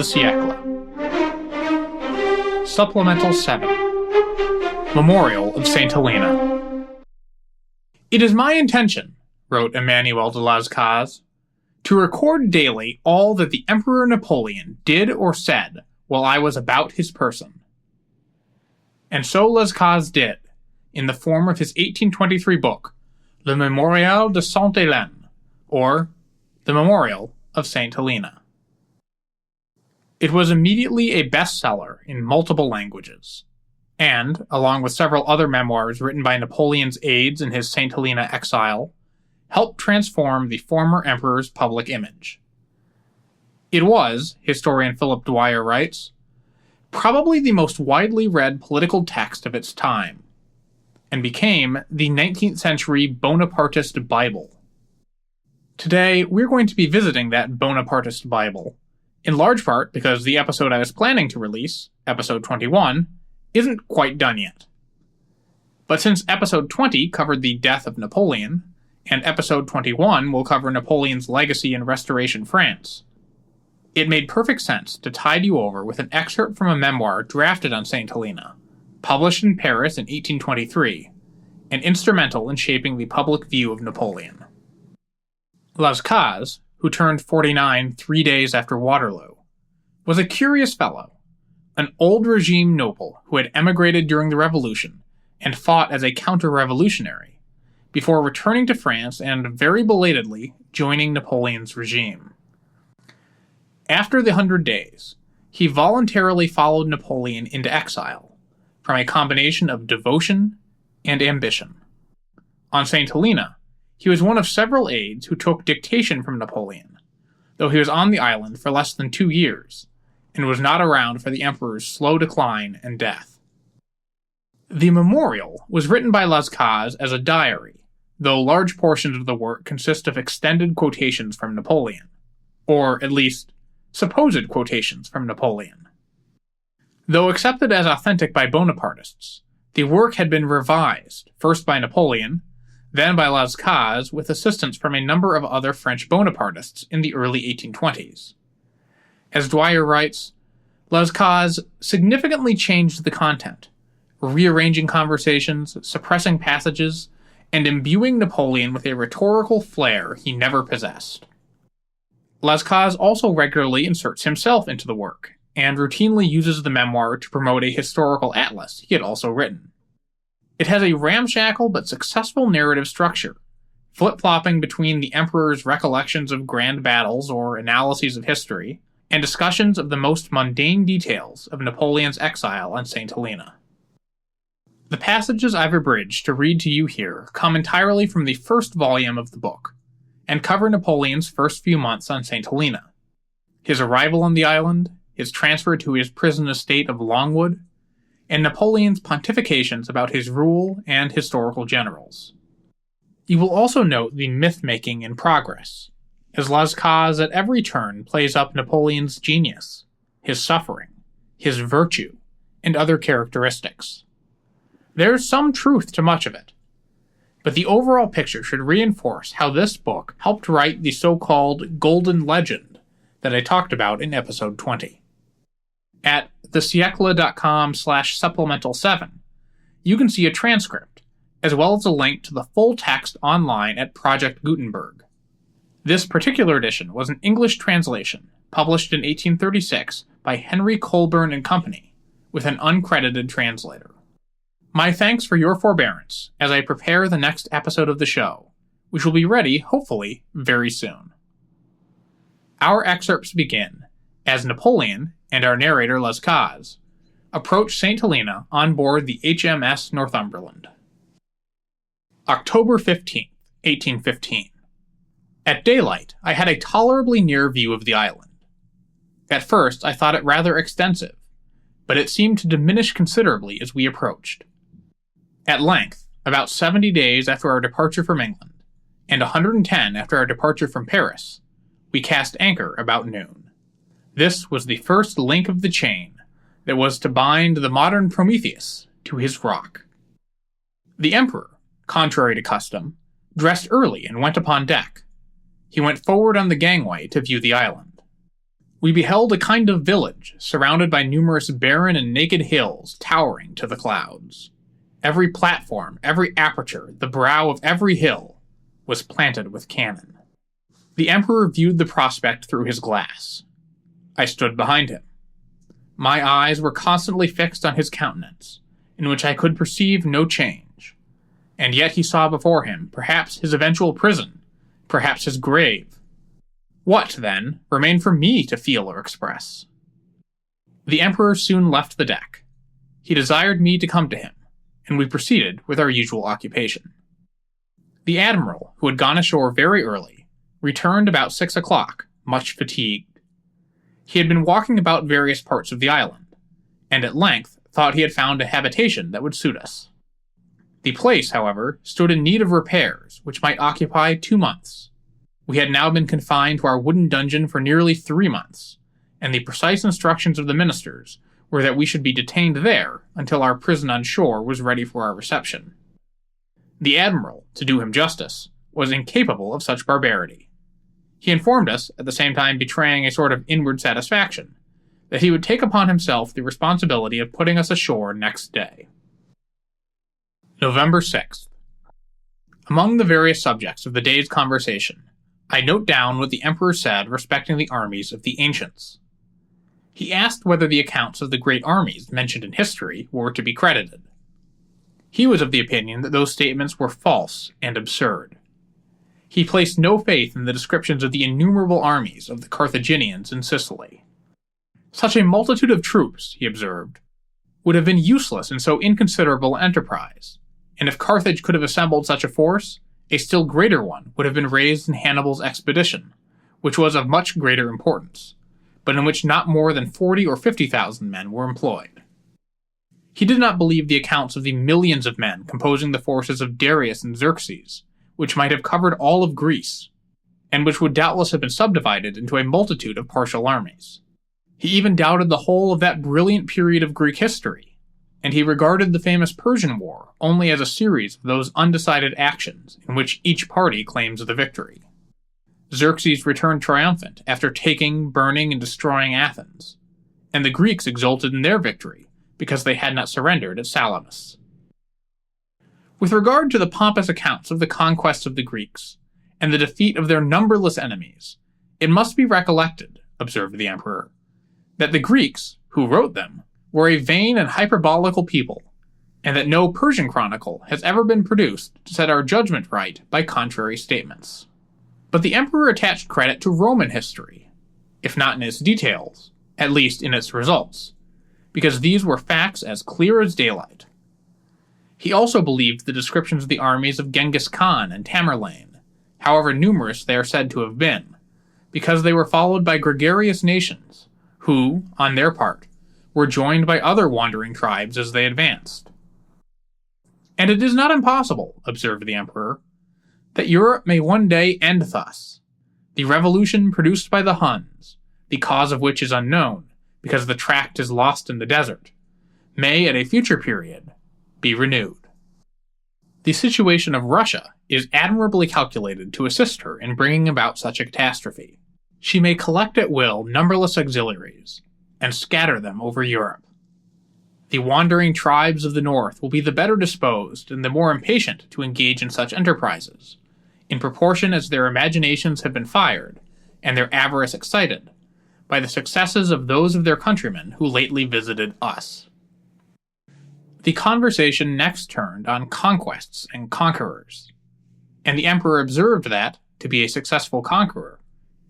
the siècle. Supplemental 7. Memorial of Sainte Helena. It is my intention, wrote Emmanuel de Lascaux, to record daily all that the Emperor Napoleon did or said while I was about his person. And so Lascaux did, in the form of his 1823 book, Le Memoirs de Sainte-Hélène, or The Memorial of Sainte Helena. It was immediately a bestseller in multiple languages, and, along with several other memoirs written by Napoleon's aides in his Sainte Helena exile, helped transform the former emperor's public image. It was, historian Philip Dwyer writes, probably the most widely read political text of its time, and became the 19th century Bonapartist Bible. Today, we're going to be visiting that Bonapartist Bible, in large part because the episode I was planning to release, episode 21, isn't quite done yet. But since episode 20 covered the death of Napoleon, and episode 21 will cover Napoleon's legacy in Restoration France, it made perfect sense to tide you over with an excerpt from a memoir drafted on Sainte Helena, published in Paris in 1823, and instrumental in shaping the public view of Napoleon. Lascaux, who turned 49 3 days after Waterloo, was a curious fellow, an old regime noble who had emigrated during the Revolution and fought as a counter-revolutionary, before returning to France and, very belatedly, joining Napoleon's regime. After the 100 Days, he voluntarily followed Napoleon into exile, from a combination of devotion and ambition. On Sainte Helena, he was one of several aides who took dictation from Napoleon, though he was on the island for less than 2 years, and was not around for the emperor's slow decline and death. The memorial was written by Lascaux as a diary, though large portions of the work consist of extended quotations from Napoleon, or, at least, supposed quotations from Napoleon. Though accepted as authentic by Bonapartists, the work had been revised, first by Napoleon, then by Lascaux with assistance from a number of other French Bonapartists in the early 1820s. As Dwyer writes, Lascaux significantly changed the content, rearranging conversations, suppressing passages, and imbuing Napoleon with a rhetorical flair he never possessed. Lascaux also regularly inserts himself into the work, and routinely uses the memoir to promote a historical atlas he had also written. It has a ramshackle but successful narrative structure, flip-flopping between the emperor's recollections of grand battles or analyses of history, and discussions of the most mundane details of Napoleon's exile on Sainte Helena. The passages I've abridged to read to you here come entirely from the first volume of the book, and cover Napoleon's first few months on Sainte Helena, his arrival on the island, his transfer to his prison estate of Longwood, and Napoleon's pontifications about his rule and historical generals. You will also note the myth-making in progress, as Lascaux at every turn plays up Napoleon's genius, his suffering, his virtue, and other characteristics. There's some truth to much of it, but the overall picture should reinforce how this book helped write the so-called Golden Legend that I talked about in episode 20. At thesiecle.com/supplemental7, you can see a transcript, as well as a link to the full text online at Project Gutenberg. This particular edition was an English translation, published in 1836 by Henry Colburn and Company, with an uncredited translator. My thanks for your forbearance as I prepare the next episode of the show, which will be ready, hopefully, very soon. Our excerpts begin as Napoleon and our narrator Lascaux approach Sainte Helena on board the HMS Northumberland. October 15th, 1815. At daylight, I had a tolerably near view of the island. At first, I thought it rather extensive, but it seemed to diminish considerably as we approached. At length, about 70 days after our departure from England, and 110 after our departure from Paris, we cast anchor about noon. This was the first link of the chain that was to bind the modern Prometheus to his rock. The Emperor, contrary to custom, dressed early and went upon deck. He went forward on the gangway to view the island. We beheld a kind of village, surrounded by numerous barren and naked hills towering to the clouds. Every platform, every aperture, the brow of every hill, was planted with cannon. The emperor viewed the prospect through his glass. I stood behind him. My eyes were constantly fixed on his countenance, in which I could perceive no change. And yet he saw before him, perhaps his eventual prison, perhaps his grave. What, then, remained for me to feel or express? The emperor soon left the deck. He desired me to come to him, and we proceeded with our usual occupation. The admiral, who had gone ashore very early, returned about 6 o'clock, much fatigued. He had been walking about various parts of the island, and at length thought he had found a habitation that would suit us. The place, however, stood in need of repairs, which might occupy 2 months. We had now been confined to our wooden dungeon for nearly 3 months, and the precise instructions of the ministers were that we should be detained there until our prison on shore was ready for our reception. The admiral, to do him justice, was incapable of such barbarity. He informed us, at the same time betraying a sort of inward satisfaction, that he would take upon himself the responsibility of putting us ashore next day. November 6th. Among the various subjects of the day's conversation, I note down what the emperor said respecting the armies of the ancients. He asked whether the accounts of the great armies mentioned in history were to be credited. He was of the opinion that those statements were false and absurd. He placed no faith in the descriptions of the innumerable armies of the Carthaginians in Sicily. Such a multitude of troops, he observed, would have been useless in so inconsiderable an enterprise, and if Carthage could have assembled such a force, a still greater one would have been raised in Hannibal's expedition, which was of much greater importance, but in which not more than 40 or 50,000 men were employed. He did not believe the accounts of the millions of men composing the forces of Darius and Xerxes, which might have covered all of Greece, and which would doubtless have been subdivided into a multitude of partial armies. He even doubted the whole of that brilliant period of Greek history, and he regarded the famous Persian War only as a series of those undecided actions in which each party claims the victory. Xerxes returned triumphant after taking, burning, and destroying Athens, and the Greeks exulted in their victory because they had not surrendered at Salamis. With regard to the pompous accounts of the conquest of the Greeks and the defeat of their numberless enemies, it must be recollected, observed the emperor, that the Greeks, who wrote them, were a vain and hyperbolical people, and that no Persian chronicle has ever been produced to set our judgment right by contrary statements. But the emperor attached credit to Roman history, if not in its details, at least in its results, because these were facts as clear as daylight. He also believed the descriptions of the armies of Genghis Khan and Tamerlane, however numerous they are said to have been, because they were followed by gregarious nations, who, on their part, were joined by other wandering tribes as they advanced. And it is not impossible, observed the emperor, that Europe may one day end thus. The revolution produced by the Huns, the cause of which is unknown, because the tract is lost in the desert, may at a future period be renewed. The situation of Russia is admirably calculated to assist her in bringing about such a catastrophe. She may collect at will numberless auxiliaries, and scatter them over Europe. The wandering tribes of the north will be the better disposed and the more impatient to engage in such enterprises, in proportion as their imaginations have been fired, and their avarice excited, by the successes of those of their countrymen who lately visited us. The conversation next turned on conquests and conquerors, and the emperor observed that, to be a successful conqueror,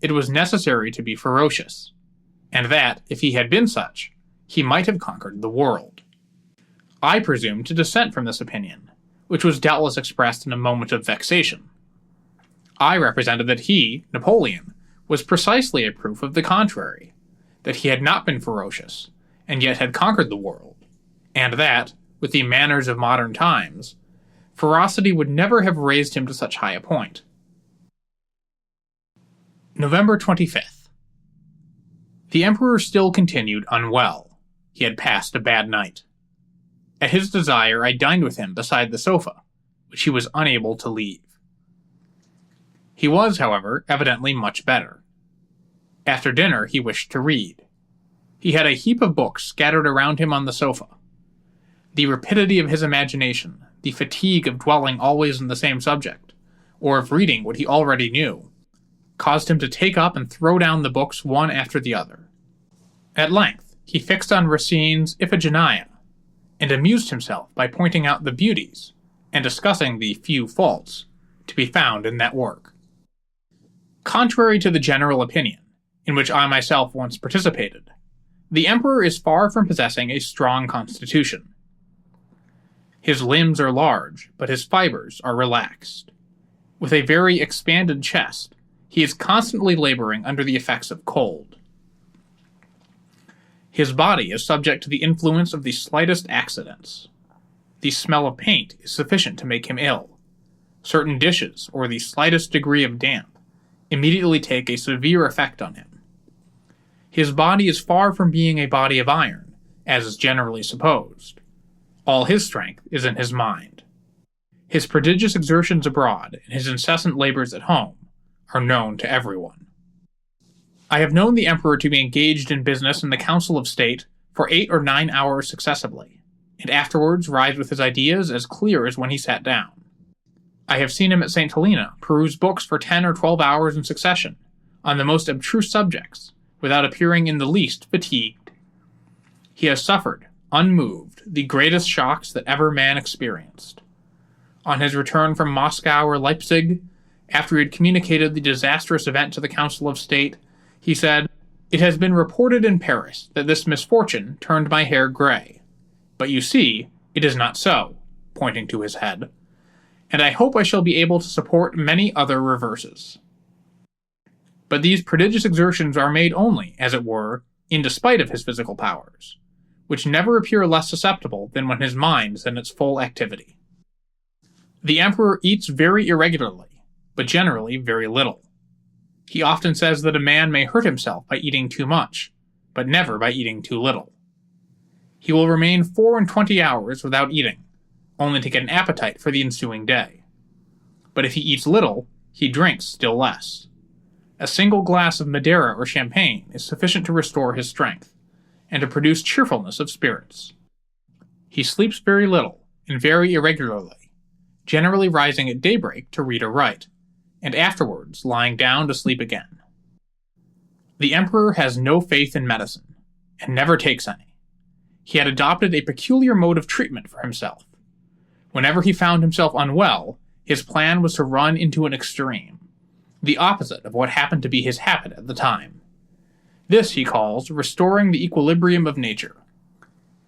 it was necessary to be ferocious, and that, if he had been such, he might have conquered the world. I presumed to dissent from this opinion, which was doubtless expressed in a moment of vexation. I represented that he, Napoleon, was precisely a proof of the contrary, that he had not been ferocious, and yet had conquered the world, and that, with the manners of modern times, ferocity would never have raised him to such high a point. November 25th. The emperor still continued unwell. He had passed a bad night. At his desire, I dined with him beside the sofa, which he was unable to leave. He was, however, evidently much better. After dinner, he wished to read. He had a heap of books scattered around him on the sofa. The rapidity of his imagination, the fatigue of dwelling always on the same subject, or of reading what he already knew, caused him to take up and throw down the books one after the other. At length, he fixed on Racine's Iphigenia, and amused himself by pointing out the beauties, and discussing the few faults, to be found in that work. Contrary to the general opinion, in which I myself once participated, the emperor is far from possessing a strong constitution. His limbs are large, but his fibers are relaxed. With a very expanded chest, he is constantly laboring under the effects of cold. His body is subject to the influence of the slightest accidents. The smell of paint is sufficient to make him ill. Certain dishes, or the slightest degree of damp, immediately take a severe effect on him. His body is far from being a body of iron, as is generally supposed. All his strength is in his mind. His prodigious exertions abroad and his incessant labors at home are known to everyone. I have known the emperor to be engaged in business in the Council of State for 8 or 9 hours successively, and afterwards rise with his ideas as clear as when he sat down. I have seen him at St. Helena peruse books for 10 or 12 hours in succession, on the most abstruse subjects, without appearing in the least fatigued. He has suffered, unmoved, the greatest shocks that ever man experienced. On his return from Moscow or Leipzig, after he had communicated the disastrous event to the Council of State, he said, "It has been reported in Paris that this misfortune turned my hair gray. But you see, it is not so," pointing to his head, "and I hope I shall be able to support many other reverses." But these prodigious exertions are made only, as it were, in despite of his physical powers, which never appear less susceptible than when his mind is in its full activity. The emperor eats very irregularly, but generally very little. He often says that a man may hurt himself by eating too much, but never by eating too little. He will remain 24 hours without eating, only to get an appetite for the ensuing day. But if he eats little, he drinks still less. A single glass of Madeira or champagne is sufficient to restore his strength, and to produce cheerfulness of spirits. He sleeps very little, and very irregularly, generally rising at daybreak to read or write, and afterwards lying down to sleep again. The emperor has no faith in medicine, and never takes any. He had adopted a peculiar mode of treatment for himself. Whenever he found himself unwell, his plan was to run into an extreme, the opposite of what happened to be his habit at the time. This he calls restoring the equilibrium of nature.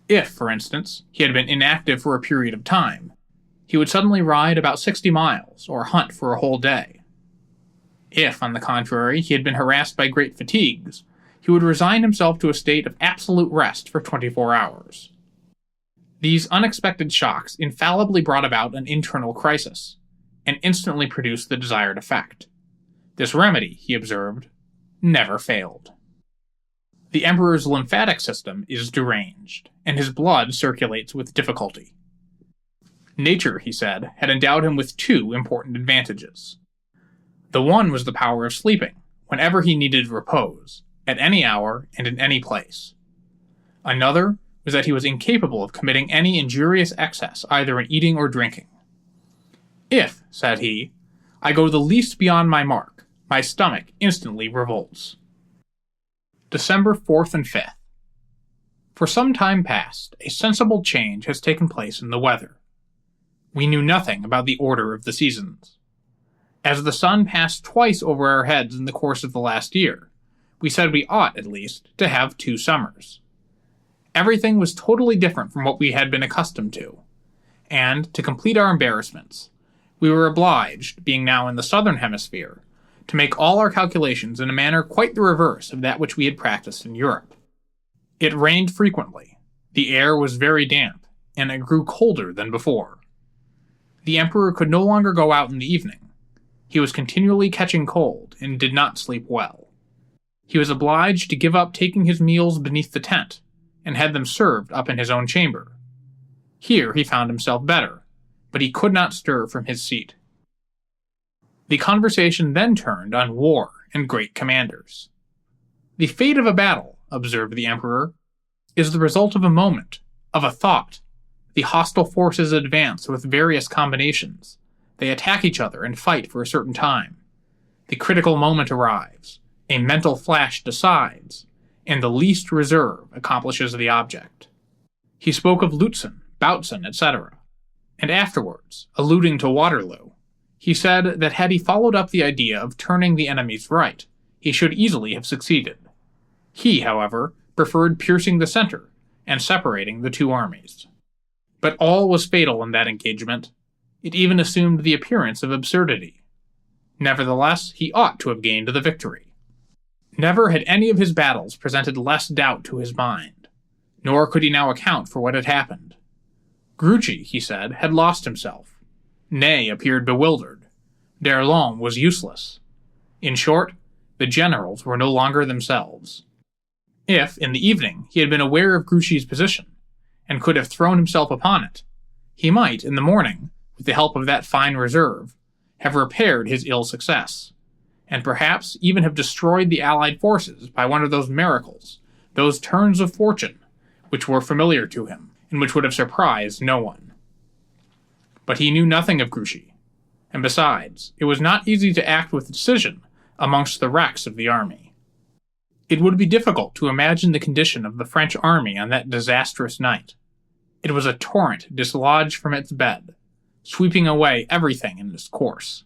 If, for instance, he had been inactive for a period of time, he would suddenly ride about 60 miles, or hunt for a whole day. If, on the contrary, he had been harassed by great fatigues, he would resign himself to a state of absolute rest for 24 hours. These unexpected shocks infallibly brought about an internal crisis, and instantly produced the desired effect. This remedy, he observed, never failed. The emperor's lymphatic system is deranged, and his blood circulates with difficulty. Nature, he said, had endowed him with 2 important advantages. The one was the power of sleeping, whenever he needed repose, at any hour and in any place. Another was that he was incapable of committing any injurious excess either in eating or drinking. "If," said he, "I go the least beyond my mark, my stomach instantly revolts." December 4th and 5th. For some time past, a sensible change has taken place in the weather. We knew nothing about the order of the seasons. As the sun passed twice over our heads in the course of the last year, we said we ought, at least, to have 2 summers. Everything was totally different from what we had been accustomed to, and, to complete our embarrassments, we were obliged, being now in the southern hemisphere, to make all our calculations in a manner quite the reverse of that which we had practiced in Europe. It rained frequently, the air was very damp, and it grew colder than before. The emperor could no longer go out in the evening. He was continually catching cold, and did not sleep well. He was obliged to give up taking his meals beneath the tent, and had them served up in his own chamber. Here he found himself better, but he could not stir from his seat. The conversation then turned on war and great commanders. The fate of a battle, observed the emperor, is the result of a moment, of a thought. The hostile forces advance with various combinations. They attack each other and fight for a certain time. The critical moment arrives. A mental flash decides, and the least reserve accomplishes the object. He spoke of Lutzen, Bautzen, etc. And afterwards, alluding to Waterloo, he said that had he followed up the idea of turning the enemy's right, he should easily have succeeded. He, however, preferred piercing the center and separating the two armies. But all was fatal in that engagement. It even assumed the appearance of absurdity. Nevertheless, he ought to have gained the victory. Never had any of his battles presented less doubt to his mind, nor could he now account for what had happened. Grouchy, he said, had lost himself. Ney appeared bewildered. D'Erlon was useless. In short, the generals were no longer themselves. If, in the evening, he had been aware of Grouchy's position, and could have thrown himself upon it, he might, in the morning, with the help of that fine reserve, have repaired his ill success, and perhaps even have destroyed the Allied forces by one of those miracles, those turns of fortune, which were familiar to him, and which would have surprised no one. But he knew nothing of Grouchy, and besides, it was not easy to act with decision amongst the wrecks of the army. It would be difficult to imagine the condition of the French army on that disastrous night. It was a torrent dislodged from its bed, sweeping away everything in its course.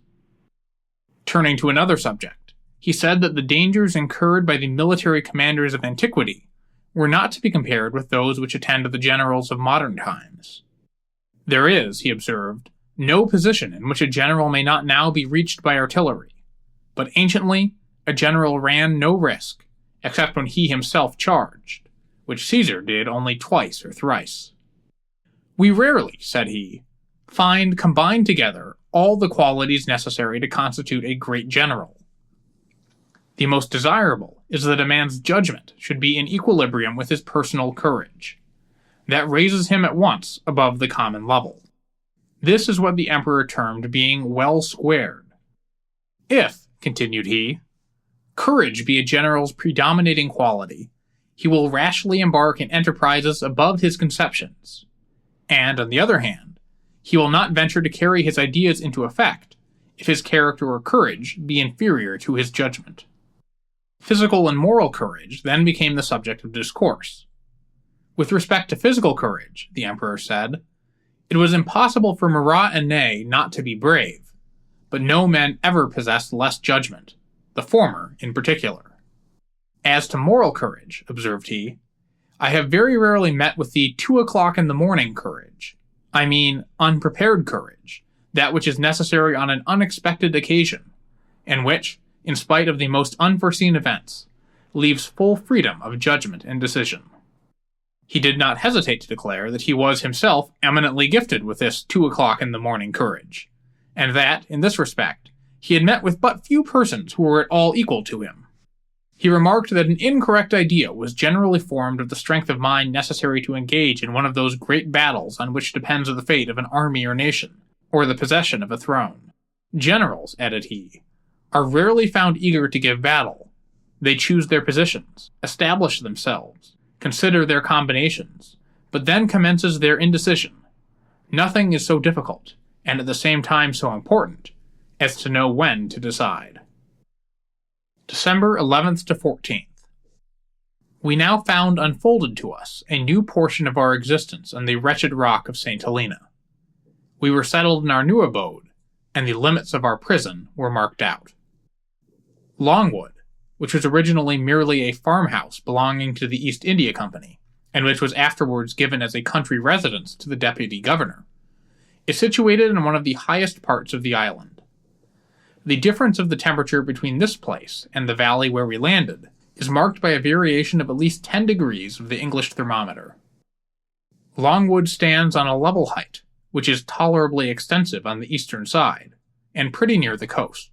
Turning to another subject, he said that the dangers incurred by the military commanders of antiquity were not to be compared with those which attend the generals of modern times. There is, he observed, no position in which a general may not now be reached by artillery, but anciently a general ran no risk, except when he himself charged, which Caesar did only twice or thrice. We rarely, said he, find combined together all the qualities necessary to constitute a great general. The most desirable is that a man's judgment should be in equilibrium with his personal courage. That raises him at once above the common level. This is what the emperor termed being well squared. If, continued he, courage be a general's predominating quality, he will rashly embark in enterprises above his conceptions, and, on the other hand, he will not venture to carry his ideas into effect if his character or courage be inferior to his judgment. Physical and moral courage then became the subject of discourse. With respect to physical courage, the emperor said, it was impossible for Murat and Ney not to be brave, but no men ever possessed less judgment, the former in particular. As to moral courage, observed he, I have very rarely met with the 2 o'clock in the morning courage. I mean, unprepared courage, that which is necessary on an unexpected occasion, and which, in spite of the most unforeseen events, leaves full freedom of judgment and decision. He did not hesitate to declare that he was himself eminently gifted with this 2 o'clock in the morning courage, and that, in this respect, he had met with but few persons who were at all equal to him. He remarked that an incorrect idea was generally formed of the strength of mind necessary to engage in one of those great battles on which depends the fate of an army or nation, or the possession of a throne. Generals, added he, are rarely found eager to give battle. They choose their positions, establish themselves, consider their combinations, but then commences their indecision. Nothing is so difficult, and at the same time so important, as to know when to decide. December 11th to 14th. We now found unfolded to us a new portion of our existence on the wretched rock of St. Helena. We were settled in our new abode, and the limits of our prison were marked out. Longwood, which was originally merely a farmhouse belonging to the East India Company, and which was afterwards given as a country residence to the deputy governor, is situated in one of the highest parts of the island. The difference of the temperature between this place and the valley where we landed is marked by a variation of at least 10 degrees of the English thermometer. Longwood stands on a level height, which is tolerably extensive on the eastern side, and pretty near the coast.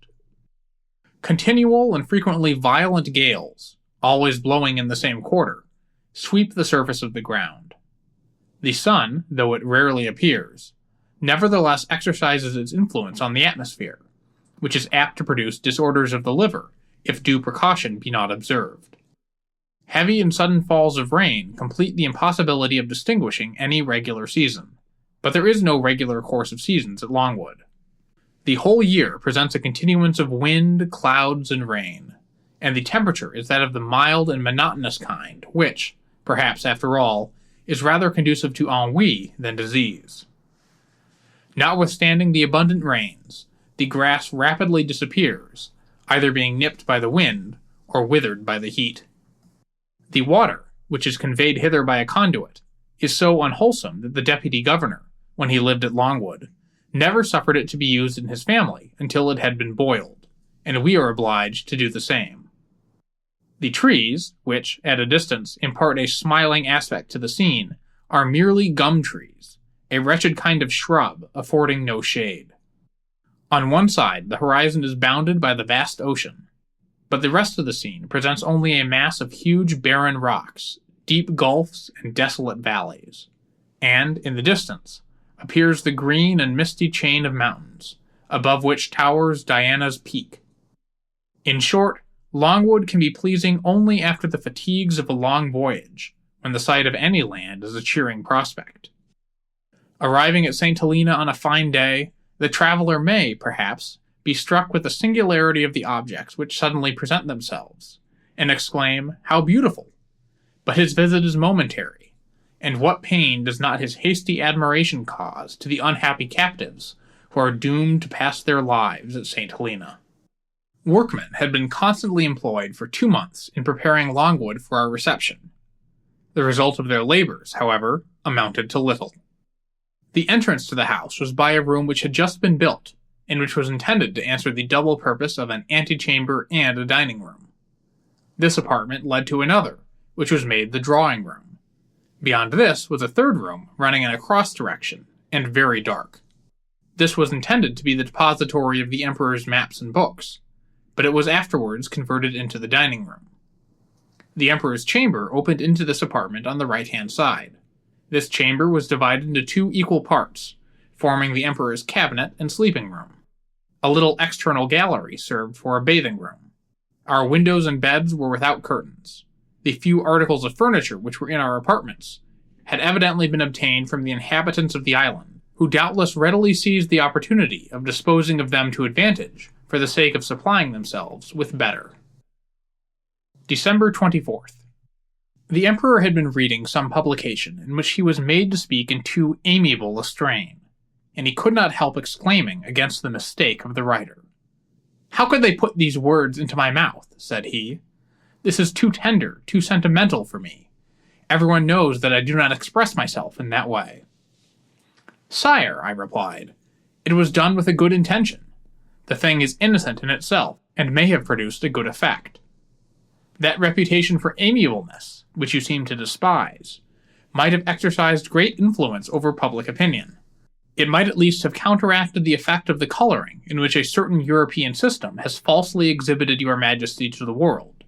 Continual and frequently violent gales, always blowing in the same quarter, sweep the surface of the ground. The sun, though it rarely appears, nevertheless exercises its influence on the atmosphere, which is apt to produce disorders of the liver if due precaution be not observed. Heavy and sudden falls of rain complete the impossibility of distinguishing any regular season, but there is no regular course of seasons at Longwood. The whole year presents a continuance of wind, clouds, and rain, and the temperature is that of the mild and monotonous kind, which, perhaps after all, is rather conducive to ennui than disease. Notwithstanding the abundant rains, the grass rapidly disappears, either being nipped by the wind or withered by the heat. The water, which is conveyed hither by a conduit, is so unwholesome that the deputy governor, when he lived at Longwood, never suffered it to be used in his family until it had been boiled, and we are obliged to do the same. The trees, which, at a distance, impart a smiling aspect to the scene, are merely gum trees, a wretched kind of shrub affording no shade. On one side, the horizon is bounded by the vast ocean, but the rest of the scene presents only a mass of huge barren rocks, deep gulfs, and desolate valleys. And, in the distance, appears the green and misty chain of mountains, above which towers Diana's Peak. In short, Longwood can be pleasing only after the fatigues of a long voyage, when the sight of any land is a cheering prospect. Arriving at St. Helena on a fine day, the traveler may, perhaps, be struck with the singularity of the objects which suddenly present themselves, and exclaim, "How beautiful!" But his visit is momentary, and what pain does not his hasty admiration cause to the unhappy captives who are doomed to pass their lives at St. Helena? Workmen had been constantly employed for 2 months in preparing Longwood for our reception. The result of their labors, however, amounted to little. The entrance to the house was by a room which had just been built, and which was intended to answer the double purpose of an antechamber and a dining room. This apartment led to another, which was made the drawing room. Beyond this was a third room running in a cross direction, and very dark. This was intended to be the depository of the emperor's maps and books, but it was afterwards converted into the dining room. The emperor's chamber opened into this apartment on the right-hand side. This chamber was divided into 2 equal parts, forming the emperor's cabinet and sleeping room. A little external gallery served for a bathing room. Our windows and beds were without curtains. The few articles of furniture which were in our apartments had evidently been obtained from the inhabitants of the island, who doubtless readily seized the opportunity of disposing of them to advantage for the sake of supplying themselves with better. December 24th. The emperor had been reading some publication in which he was made to speak in too amiable a strain, and he could not help exclaiming against the mistake of the writer. "How could they put these words into my mouth?" said he. "This is too tender, too sentimental for me. Everyone knows that I do not express myself in that way." "Sire," I replied, "it was done with a good intention. The thing is innocent in itself, and may have produced a good effect. That reputation for amiableness, which you seem to despise, might have exercised great influence over public opinion. It might at least have counteracted the effect of the coloring in which a certain European system has falsely exhibited your majesty to the world.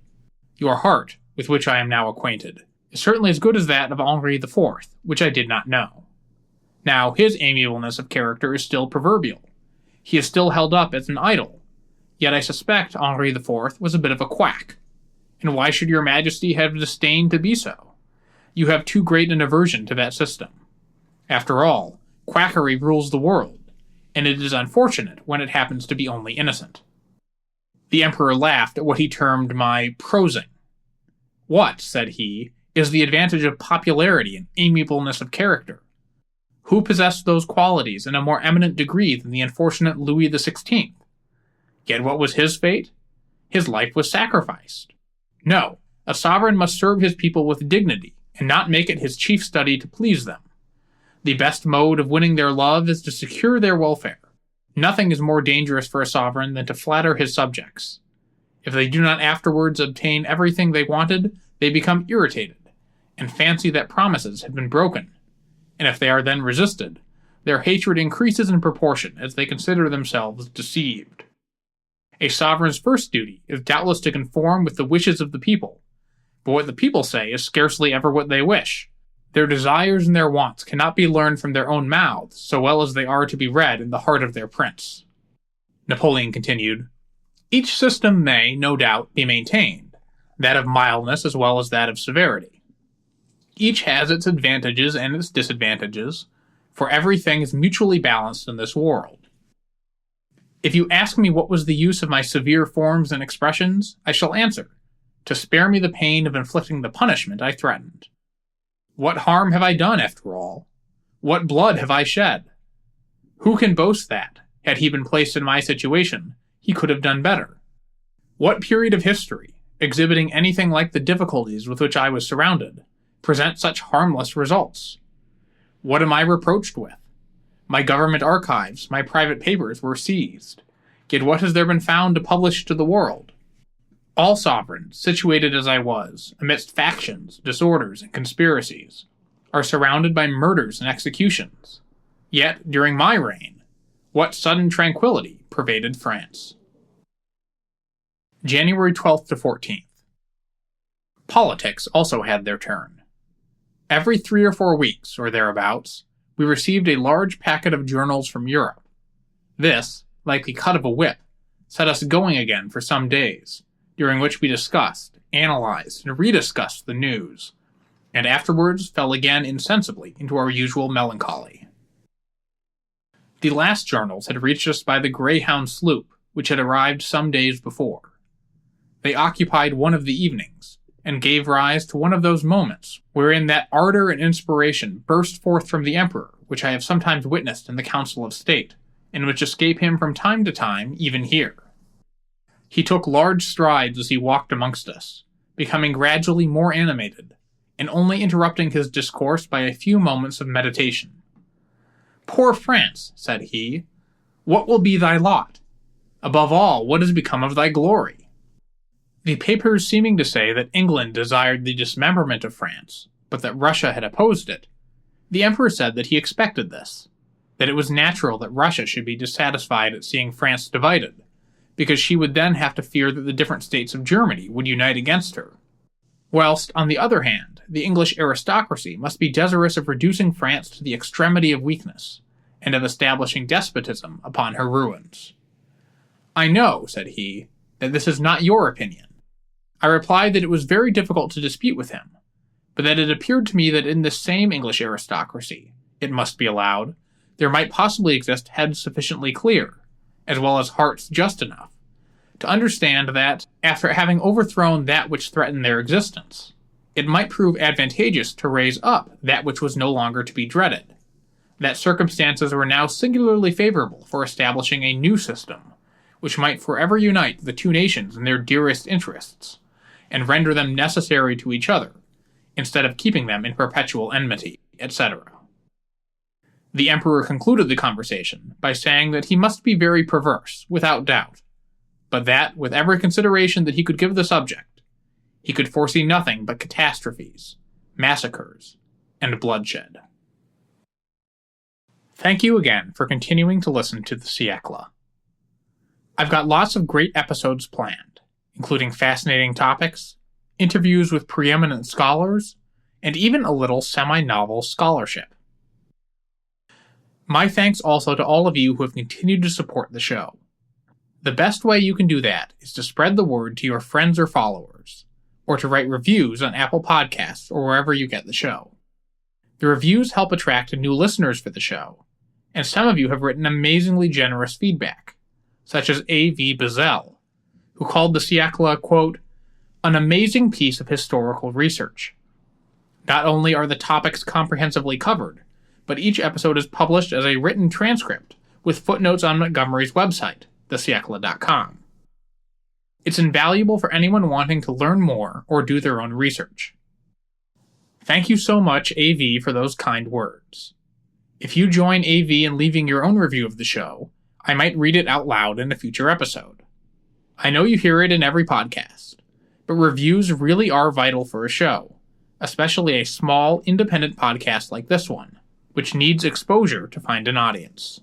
Your heart, with which I am now acquainted, is certainly as good as that of Henri IV, which I did not know. Now, his amiableness of character is still proverbial. He is still held up as an idol, yet I suspect Henri IV was a bit of a quack. And why should your majesty have disdained to be so? You have too great an aversion to that system. After all, quackery rules the world, and it is unfortunate when it happens to be only innocent." The emperor laughed at what he termed my prosing. "What," said he, "is the advantage of popularity and amiableness of character? Who possessed those qualities in a more eminent degree than the unfortunate Louis XVI? Yet what was his fate? His life was sacrificed. No, a sovereign must serve his people with dignity, and not make it his chief study to please them. The best mode of winning their love is to secure their welfare. Nothing is more dangerous for a sovereign than to flatter his subjects. If they do not afterwards obtain everything they wanted, they become irritated, and fancy that promises have been broken. And if they are then resisted, their hatred increases in proportion as they consider themselves deceived. A sovereign's first duty is doubtless to conform with the wishes of the people, but what the people say is scarcely ever what they wish. Their desires and their wants cannot be learned from their own mouths so well as they are to be read in the heart of their prince." Napoleon continued, "Each system may, no doubt, be maintained, that of mildness as well as that of severity. Each has its advantages and its disadvantages, for everything is mutually balanced in this world. If you ask me what was the use of my severe forms and expressions, I shall answer, to spare me the pain of inflicting the punishment I threatened. What harm have I done, after all? What blood have I shed? Who can boast that, had he been placed in my situation, he could have done better? What period of history, exhibiting anything like the difficulties with which I was surrounded, present such harmless results? What am I reproached with? My government archives, my private papers were seized. Yet what has there been found to publish to the world? All sovereigns, situated as I was, amidst factions, disorders, and conspiracies, are surrounded by murders and executions. Yet, during my reign, what sudden tranquility pervaded France. January 12th to 14th. Politics also had their turn. Every 3 or 4 weeks, or thereabouts, we received a large packet of journals from Europe. This, like the cut of a whip, set us going again for some days, during which we discussed, analyzed, and rediscussed the news, and afterwards fell again insensibly into our usual melancholy. The last journals had reached us by the Greyhound sloop, which had arrived some days before. They occupied one of the evenings, and gave rise to one of those moments wherein that ardor and inspiration burst forth from the Emperor, which I have sometimes witnessed in the Council of State, and which escape him from time to time even here. He took large strides as he walked amongst us, becoming gradually more animated, and only interrupting his discourse by a few moments of meditation. "Poor France," said he, "what will be thy lot? Above all, what is become of thy glory?" The papers seeming to say that England desired the dismemberment of France, but that Russia had opposed it, the Emperor said that he expected this, that it was natural that Russia should be dissatisfied at seeing France divided, because she would then have to fear that the different states of Germany would unite against her. Whilst, on the other hand, the English aristocracy must be desirous of reducing France to the extremity of weakness, and of establishing despotism upon her ruins. "I know," said he, "that this is not your opinion." I replied that it was very difficult to dispute with him, but that it appeared to me that in this same English aristocracy, it must be allowed, there might possibly exist heads sufficiently clear, as well as hearts just enough, to understand that, after having overthrown that which threatened their existence, it might prove advantageous to raise up that which was no longer to be dreaded, that circumstances were now singularly favorable for establishing a new system, which might forever unite the two nations in their dearest interests, and render them necessary to each other, instead of keeping them in perpetual enmity, etc. The Emperor concluded the conversation by saying that he must be very perverse, without doubt, but that, with every consideration that he could give the subject, he could foresee nothing but catastrophes, massacres, and bloodshed. Thank you again for continuing to listen to the Siècle. I've got lots of great episodes planned, including fascinating topics, interviews with preeminent scholars, and even a little semi-novel scholarship. My thanks also to all of you who have continued to support the show. The best way you can do that is to spread the word to your friends or followers, or to write reviews on Apple Podcasts or wherever you get the show. The reviews help attract new listeners for the show, and some of you have written amazingly generous feedback, such as A.V. Bazell, who called the Siècle, quote, an amazing piece of historical research. Not only are the topics comprehensively covered, but each episode is published as a written transcript with footnotes on Montgomery's website, thesiècle.com. It's invaluable for anyone wanting to learn more or do their own research. Thank you so much, AV, for those kind words. If you join AV in leaving your own review of the show, I might read it out loud in a future episode. I know you hear it in every podcast, but reviews really are vital for a show, especially a small, independent podcast like this one, which needs exposure to find an audience.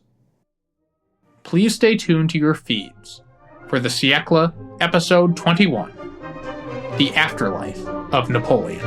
Please stay tuned to your feeds for the Siècle, Episode 21, The Afterlife of Napoleon.